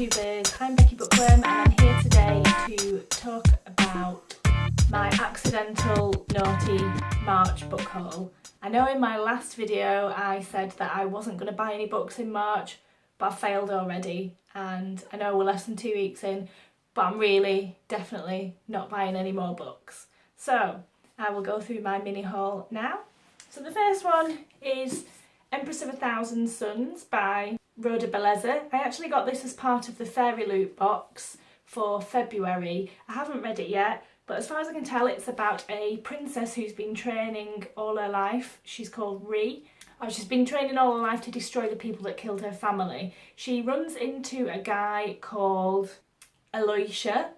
YouTubers, I'm Becky Bookworm and I'm here today to talk about my accidental naughty March book haul. I know in my last video I said that I wasn't going to buy any books in March, but I failed already, and I know we're less than 2 weeks in, but I'm really definitely not buying any more books. So I will go through my mini haul now. So the first one is Empress of a Thousand Suns by Rhoda Belleza. I actually got this as part of the Fairy Loot box for February. I haven't read it yet, but as far as I can tell it's about a princess who's been training all her life. She's called Rhi. She's been training all her life to destroy the people that killed her family. She runs into a guy called Elisha,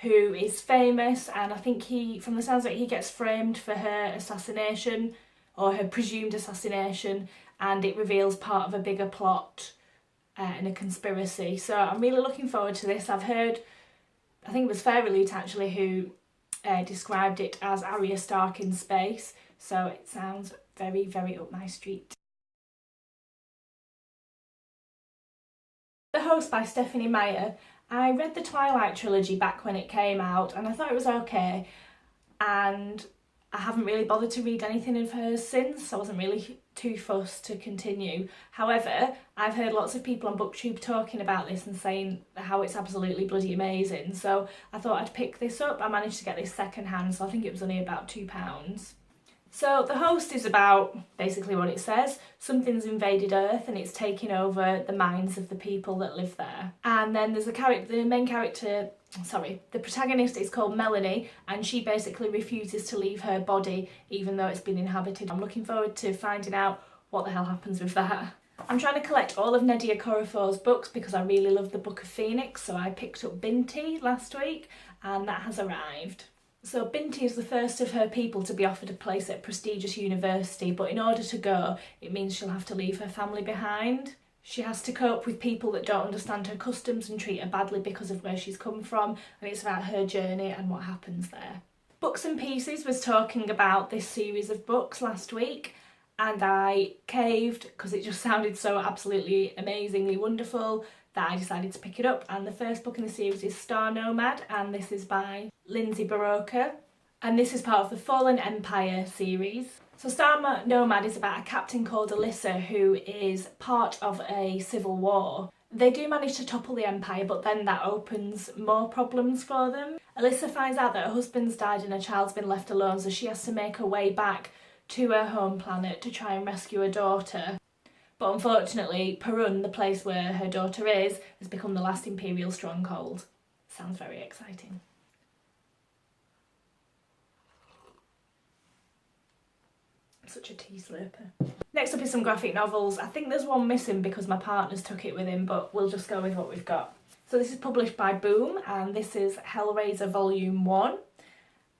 who is famous, and I think from the sounds of it, he gets framed for her assassination, or her presumed assassination, and it reveals part of a bigger plot and a conspiracy. So I'm really looking forward to this. I've heard, I think it was Fairy Loot actually who described it as Arya Stark in space, so it sounds very, very up my street. The Host by Stephanie Meyer. I read the Twilight trilogy back when it came out and I thought it was okay, and I haven't really bothered to read anything of hers since. I wasn't really too fussed to continue. However, I've heard lots of people on BookTube talking about this and saying how it's absolutely bloody amazing, so I thought I'd pick this up. I managed to get this second hand, so I think it was only about £2. So The Host is about basically what it says. Something's invaded Earth and it's taking over the minds of the people that live there. And then there's the protagonist is called Melanie, and she basically refuses to leave her body even though it's been inhabited. I'm looking forward to finding out what the hell happens with that. I'm trying to collect all of Nnedi Okorafor's books because I really love the Book of Phoenix, so I picked up Binti last week and that has arrived. So Binti is the first of her people to be offered a place at a prestigious university, but in order to go, it means she'll have to leave her family behind. She has to cope with people that don't understand her customs and treat her badly because of where she's come from, and it's about her journey and what happens there. Books and Pieces was talking about this series of books last week, and I caved because it just sounded so absolutely amazingly wonderful that I decided to pick it up. And the first book in the series is Star Nomad, and this is by Lindsay Baroka, and this is part of the Fallen Empire series. So Star Nomad is about a captain called Alyssa who is part of a civil war. They do manage to topple the empire, but then that opens more problems for them. Alyssa finds out that her husband's died and her child's been left alone, so she has to make her way back to her home planet to try and rescue her daughter. But unfortunately, Perun, the place where her daughter is, has become the last Imperial stronghold. Sounds very exciting. Such a tea slurper. Next up is some graphic novels. I think there's one missing because my partner's took it with him, but we'll just go with what we've got. So this is published by Boom, and this is Hellraiser Volume 1.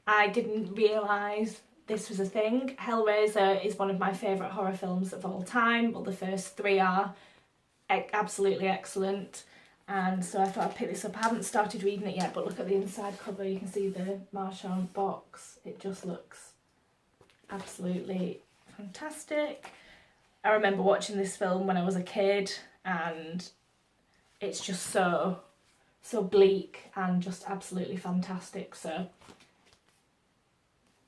I didn't realise this was a thing. Hellraiser is one of my favourite horror films of all time. Well, the first three are absolutely excellent, and so I thought I'd pick this up. I haven't started reading it yet, but look at the inside cover. You can see the Marchand box. It just looks absolutely fantastic. I remember watching this film when I was a kid, and it's just so bleak and just absolutely fantastic, so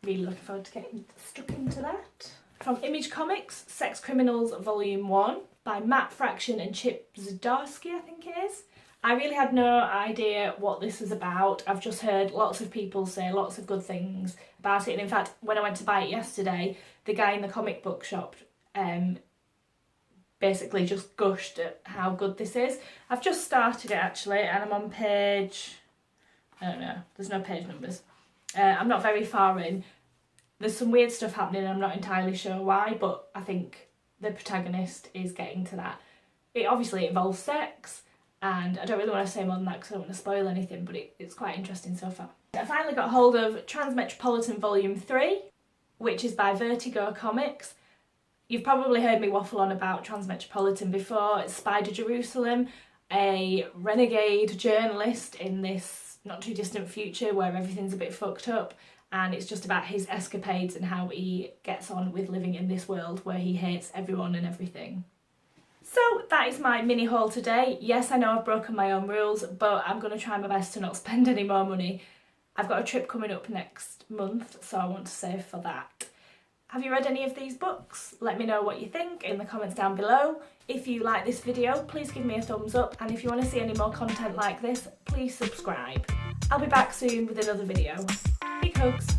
really looking forward to getting stuck into that. From Image Comics, Sex Criminals Volume 1 by Matt Fraction and Chip Zdarsky, I think it is. I really had no idea what this was about. I've just heard lots of people say lots of good things about it, and in fact when I went to buy it yesterday, the guy in the comic book shop basically just gushed at how good this is. I've just started it actually, and I'm on page, I don't know, there's no page numbers. I'm not very far in. There's some weird stuff happening and I'm not entirely sure why, but I think the protagonist is getting to that. It obviously involves sex, and I don't really want to say more than that because I don't want to spoil anything, but it's quite interesting so far. I finally got hold of Transmetropolitan Volume 3, which is by Vertigo Comics. You've probably heard me waffle on about Transmetropolitan before. It's Spider Jerusalem, a renegade journalist in this not too distant future where everything's a bit fucked up, and it's just about his escapades and how he gets on with living in this world where he hates everyone and everything. So that is my mini haul today. Yes, I know I've broken my own rules, but I'm going to try my best to not spend any more money. I've got a trip coming up next month, so I want to save for that. Have you read any of these books? Let me know what you think in the comments down below. If you like this video, please give me a thumbs up, and if you want to see any more content like this, please subscribe. I'll be back soon with another video. Big hugs!